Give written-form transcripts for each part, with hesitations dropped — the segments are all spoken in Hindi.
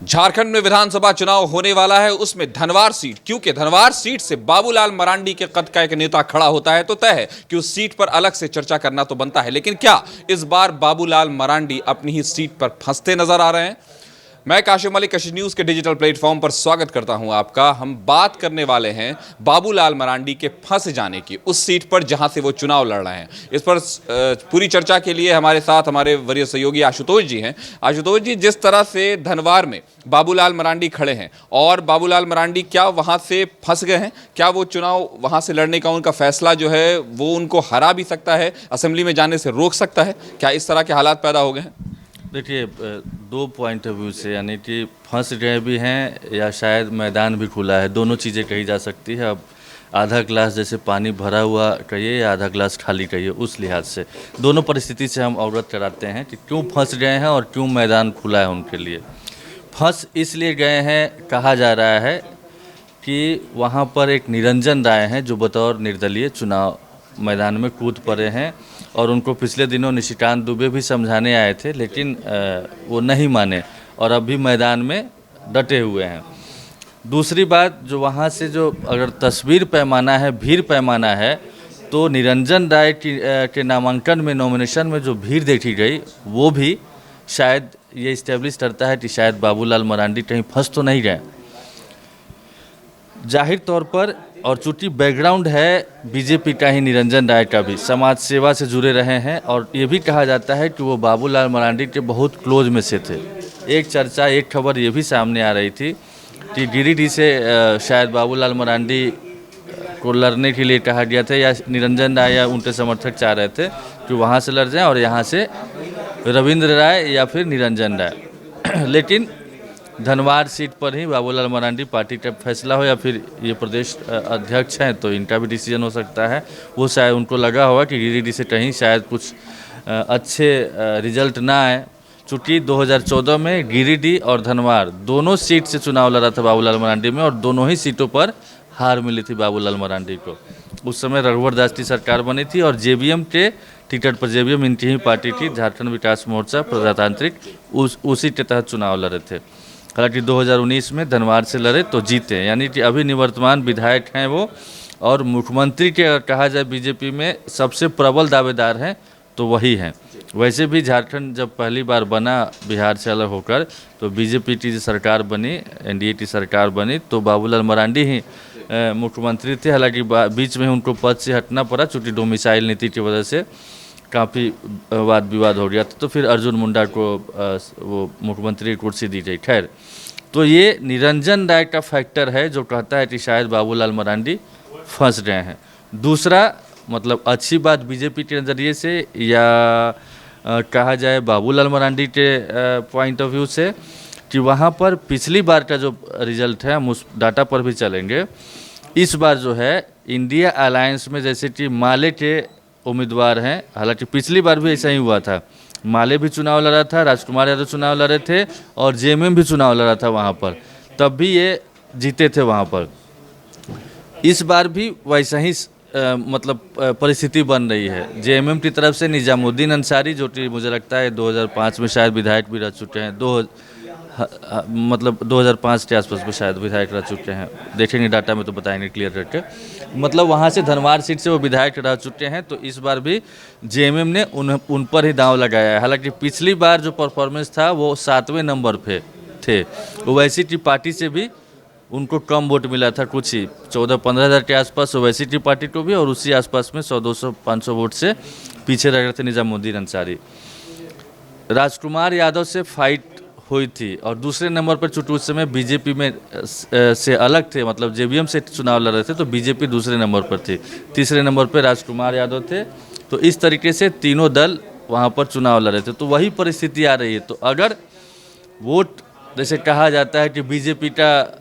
झारखंड में विधानसभा चुनाव होने वाला है, उसमें धनवार सीट, क्योंकि धनवार सीट से बाबूलाल मरांडी के कद का एक नेता खड़ा होता है तो तय है कि उस सीट पर अलग से चर्चा करना तो बनता है। लेकिन क्या इस बार बाबूलाल मरांडी अपनी ही सीट पर फंसते नजर आ रहे हैं? मैं काशिफ मलिक कशिश न्यूज के डिजिटल प्लेटफॉर्म पर स्वागत करता हूं आपका। हम बात करने वाले हैं बाबूलाल मरांडी के फंस जाने की, उस सीट पर जहां से वो चुनाव लड़ रहे हैं। इस पर पूरी चर्चा के लिए हमारे साथ हमारे वरीय सहयोगी आशुतोष जी हैं। आशुतोष जी, जिस तरह से धनवार में बाबूलाल मरांडी खड़े हैं और बाबूलाल मरांडी क्या वहां से फंस गए हैं? क्या वो चुनाव वहां से लड़ने का उनका फैसला जो है वो उनको हरा भी सकता है, असेंबली में जाने से रोक सकता है? क्या इस तरह के हालात पैदा हो गए हैं? देखिए, दो पॉइंट ऑफ व्यू से, यानी कि फंस गए भी हैं या शायद मैदान भी खुला है, दोनों चीज़ें कही जा सकती है। अब आधा ग्लास जैसे पानी भरा हुआ कहिए या आधा ग्लास खाली कहिए, उस लिहाज से दोनों परिस्थिति से हम अवगत कराते हैं कि क्यों फंस गए हैं और क्यों मैदान खुला है उनके लिए। फंस इसलिए गए हैं, कहा जा रहा है कि वहाँ पर एक निरंजन राय हैं जो बतौर निर्दलीय चुनाव मैदान में कूद पड़े हैं और उनको पिछले दिनों निशिकांत दुबे भी समझाने आए थे, लेकिन वो नहीं माने और अभी मैदान में डटे हुए हैं। दूसरी बात, जो वहाँ से जो अगर तस्वीर पैमाना है, भीड़ पैमाना है, तो निरंजन राय के नामांकन में, नॉमिनेशन में जो भीड़ देखी गई, वो भी शायद ये इस्टेब्लिश करता है कि शायद बाबूलाल मरांडी कहीं फंस तो नहीं गए। जाहिर तौर पर, और चूँकि बैकग्राउंड है बीजेपी का ही, निरंजन राय का भी समाज सेवा से जुड़े रहे हैं और ये भी कहा जाता है कि वो बाबूलाल मरांडी के बहुत क्लोज में से थे। एक चर्चा, एक खबर ये भी सामने आ रही थी कि गिरिडीह से शायद बाबूलाल मरांडी को लड़ने के लिए कहा गया था, या निरंजन राय या उनके समर्थक चाह रहे थे कि वहाँ से लड़ जाएं और यहाँ से रविंद्र राय या फिर निरंजन राय। लेकिन धनवार सीट पर ही बाबूलाल मरांडी, पार्टी का फैसला हो या फिर ये प्रदेश अध्यक्ष हैं तो इनका भी डिसीजन हो सकता है। वो शायद उनको लगा होगा कि गिरिडीह से कहीं शायद कुछ अच्छे रिजल्ट ना आए। चूँकि 2014 में गिरिडीह और धनवार दोनों सीट से चुनाव लड़ा था बाबूलाल मरांडी में और दोनों ही सीटों पर हार मिली थी बाबूलाल मरांडी को। उस समय रघुवर दास की सरकार बनी थी और जेबीएम के टिकट पर, जेबीएम इनकी ही पार्टी थी, झारखंड विकास मोर्चा प्रजातांत्रिक, उसी के तहत चुनाव लड़े थे। हालांकि 2019 में धनवार से लड़े तो जीते, यानी कि अभी निवर्तमान विधायक हैं वो, और मुख्यमंत्री के अगर कहा जाए बीजेपी में सबसे प्रबल दावेदार हैं तो वही हैं। वैसे भी झारखंड जब पहली बार बना बिहार से अलग होकर, तो बीजेपी की सरकार बनी, एनडीए की सरकार बनी, तो बाबूलाल मरांडी ही मुख्यमंत्री थे। हालांकि बीच में उनको पद से हटना पड़ा, चूँकि डोमिसाइल नीति की वजह से काफ़ी वाद विवाद हो गया था, तो फिर अर्जुन मुंडा को वो मुख्यमंत्री की कुर्सी दी गई। खैर, तो ये निरंजन राय का फैक्टर है जो कहता है कि शायद बाबूलाल मरांडी फंस गए हैं। दूसरा, मतलब अच्छी बात बीजेपी के नज़रिए से या कहा जाए बाबूलाल मरांडी के पॉइंट ऑफ व्यू से, कि वहाँ पर पिछली बार का जो रिजल्ट है, हम उस डाटा पर भी चलेंगे। इस बार जो है इंडिया अलायंस में जैसे कि माले के उम्मीदवार हैं, हालांकि पिछली बार भी ऐसा ही हुआ था, माले भी चुनाव लड़ा था, राजकुमार यादव चुनाव लड़े थे और जेएमएम भी चुनाव लड़ा था वहाँ पर, तब भी ये जीते थे वहाँ पर। इस बार भी वैसा ही मतलब परिस्थिति बन रही है। जेएमएम की तरफ से निजामुद्दीन अंसारी, जो कि मुझे लगता है 2005 में शायद विधायक भी रह चुके हैं, मतलब 2005 के आसपास में शायद विधायक रह चुके हैं, देखेंगे डाटा में तो बताएंगे क्लियर करके। मतलब वहाँ से धनवार सीट से वो विधायक रह चुके हैं, तो इस बार भी जेएमएम ने उन पर ही दांव लगाया है। हालांकि पिछली बार जो परफॉर्मेंस था वो 7वें नंबर पे थे, ओवैसी की पार्टी से भी उनको कम वोट मिला था, कुछ ही 14-15 हज़ार के आसपास ओवैसी की पार्टी को भी, और उसी आसपास में 100-200-500 वोट से पीछे रह गए थे निजामुद्दीन अंसारी। राजकुमार यादव से फाइट हुई थी और दूसरे नंबर पर, चूँकि उस समय बीजेपी में से अलग थे, मतलब जेबीएम से चुनाव लड़ रहे थे, तो बीजेपी दूसरे नंबर पर थी, तीसरे नंबर पर राजकुमार यादव थे। तो इस तरीके से तीनों दल वहाँ पर चुनाव लड़ रहे थे, तो वही परिस्थिति आ रही है। तो अगर वोट, जैसे कहा जाता है कि बीजेपी का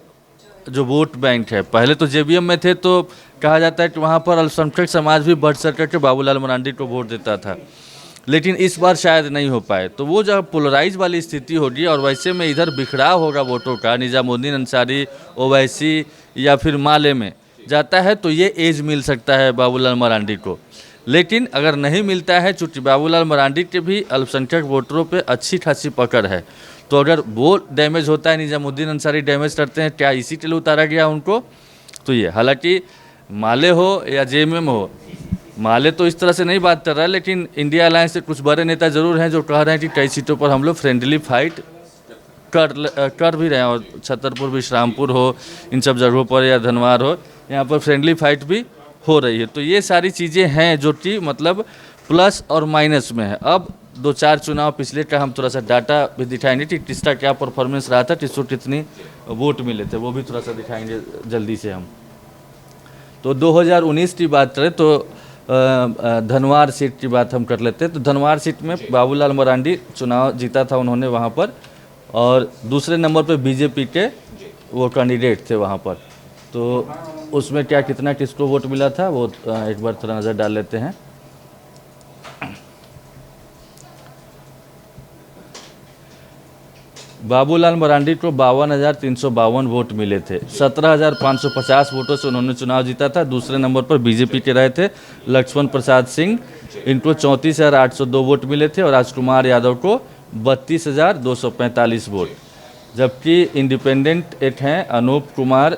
जो वोट बैंक है, पहले तो जेबीएम में थे तो कहा जाता है कि वहाँ पर अल्पसंख्यक समाज भी बढ़ चढ़ के बाबूलाल मरांडी को वोट देता था, लेकिन इस बार शायद नहीं हो पाए। तो वो जब पोलराइज वाली स्थिति होगी और वैसे में इधर बिखराव होगा वोटों का, निजामुद्दीन अंसारी, ओवैसी या फिर माले में जाता है, तो ये एज मिल सकता है बाबूलाल मरांडी को। लेकिन अगर नहीं मिलता है, चूँकि बाबूलाल मरांडी के भी अल्पसंख्यक वोटरों पे अच्छी खासी पकड़ है, तो अगर वो डैमेज होता है, निजामुद्दीन अंसारी डैमेज करते हैं, क्या इसी के लिए उतारा गया उनको? तो ये हालांकि माले हो या जेएमएम हो, माले तो इस तरह से नहीं बात कर रहा है, लेकिन इंडिया अलायंस से कुछ बड़े नेता जरूर हैं जो कह रहे हैं कि कई सीटों पर हम लोग फ्रेंडली फाइट कर भी रहे हैं, और छतरपुर विश्रामपुर हो, इन सब जगहों पर, या धनवार हो, यहाँ पर फ्रेंडली फाइट भी हो रही है। तो ये सारी चीज़ें हैं जो कि मतलब प्लस और माइनस में है। अब 2-4 चुनाव पिछले का हम थोड़ा सा डाटा भी दिखाएंगे कि किसका क्या परफॉर्मेंस रहा था, किसको कितनी वोट मिले थे, वो भी थोड़ा सा दिखाएंगे जल्दी से हम। तो 2019 की बात करें तो धनवार सीट की बात हम कर लेते हैं। तो धनवार सीट में बाबूलाल मरांडी चुनाव जीता था उन्होंने वहाँ पर, और दूसरे नंबर पर बीजेपी के वो कैंडिडेट थे वहाँ पर। तो उसमें क्या कितना किसको वोट मिला था वो एक बार थोड़ा नज़र डाल लेते हैं। बाबूलाल मरांडी को 52,352 वोट मिले थे। 17,550 वोटों से उन्होंने चुनाव जीता था। दूसरे नंबर पर बीजेपी के रहे थे लक्ष्मण प्रसाद सिंह, इनको 34,802 वोट मिले थे, और राजकुमार यादव को 32,245 वोट। जबकि इंडिपेंडेंट एक हैं अनूप कुमार,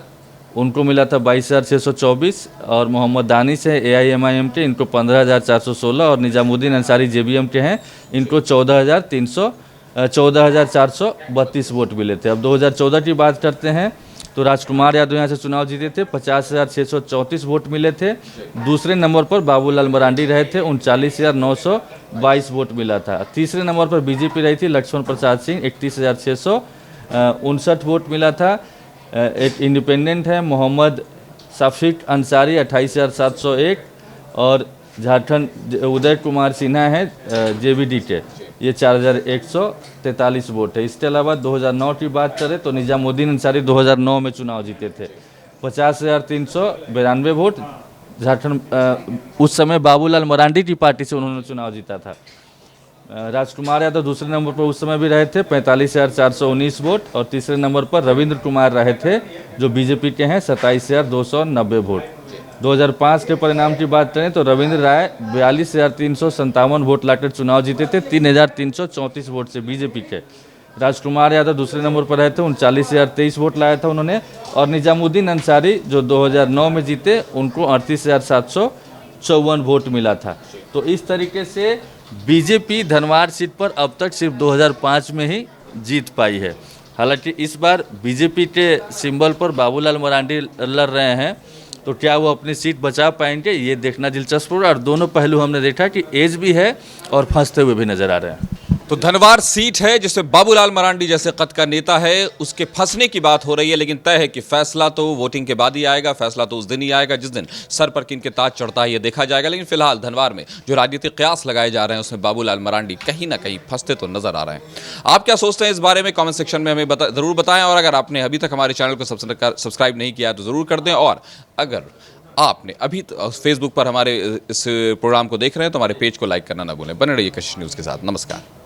उनको मिला था 22,624, और मोहम्मद दानिश है AIMIM के, इनको 15,416, और निजामुद्दीन अंसारी JBM के हैं, इनको 14,432 वोट मिले थे। अब 2014 की बात करते हैं तो राजकुमार यादव यहाँ से चुनाव जीते थे, 50,634 वोट मिले थे। दूसरे नंबर पर बाबूलाल मरांडी रहे थे, 39,922 वोट मिला था। तीसरे नंबर पर बीजेपी रही थी लक्ष्मण प्रसाद सिंह, 31,659 वोट मिला था। एक इंडिपेंडेंट है मोहम्मद शफीक अंसारी, 28,701, और झारखंड उदय कुमार सिन्हा है JVD के, ये 4,143 वोट है। इसके अलावा 2009 की बात करें तो निजामुद्दीन अंसारी 2009 में चुनाव जीते थे, 50,392 वोट। झारखंड उस समय बाबूलाल मरांडी की पार्टी से उन्होंने चुनाव जीता था। राजकुमार यादव दूसरे नंबर पर उस समय भी रहे थे, 45,419 वोट, और तीसरे नंबर पर रविंद्र कुमार रहे थे जो बीजेपी के हैं, 27,290 वोट। 2005 के परिणाम की बात करें तो रविंद्र राय 42,357 वोट लाकर चुनाव जीते थे, 3,334 वोट से बीजेपी के। राजकुमार यादव दूसरे नंबर पर रहे थे, 39,023 वोट लाया था उन्होंने, और निजामुद्दीन अंसारी जो 2009 में जीते, उनको 38,754 वोट मिला था। तो इस तरीके से बीजेपी धनवार सीट पर अब तक सिर्फ 2005 में ही जीत पाई है। हालांकि इस बार बीजेपी के सिंबल पर बाबूलाल मरांडी लड़ रहे हैं, तो क्या वो अपनी सीट बचा पाएंगे, ये देखना दिलचस्प होगा। और दोनों पहलू हमने देखा कि एज भी है और फंसते हुए भी नजर आ रहे हैं। तो धनवार सीट है जिसमें बाबूलाल मरांडी जैसे कद का नेता है, उसके फंसने की बात हो रही है, लेकिन तय है कि फैसला तो वोटिंग के बाद ही आएगा। फैसला तो उस दिन ही आएगा जिस दिन सर पर किन के ताज चढ़ता है, ये देखा जाएगा। लेकिन फिलहाल धनवार में जो राजनीतिक कयास लगाए जा रहे हैं उसमें बाबूलाल मरांडी कहीं ना कहीं फंसते तो नजर आ रहे हैं। आप क्या सोचते हैं इस बारे में कॉमेंट सेक्शन में हमें जरूर बताएं, और अगर आपने अभी तक हमारे चैनल को सब्सक्राइब नहीं किया तो जरूर कर दें, और अगर आपने अभी फेसबुक पर हमारे इस प्रोग्राम को देख रहे हैं तो हमारे पेज को लाइक करना ना भूलें। बने रहिए कशिश न्यूज़ के साथ। नमस्कार।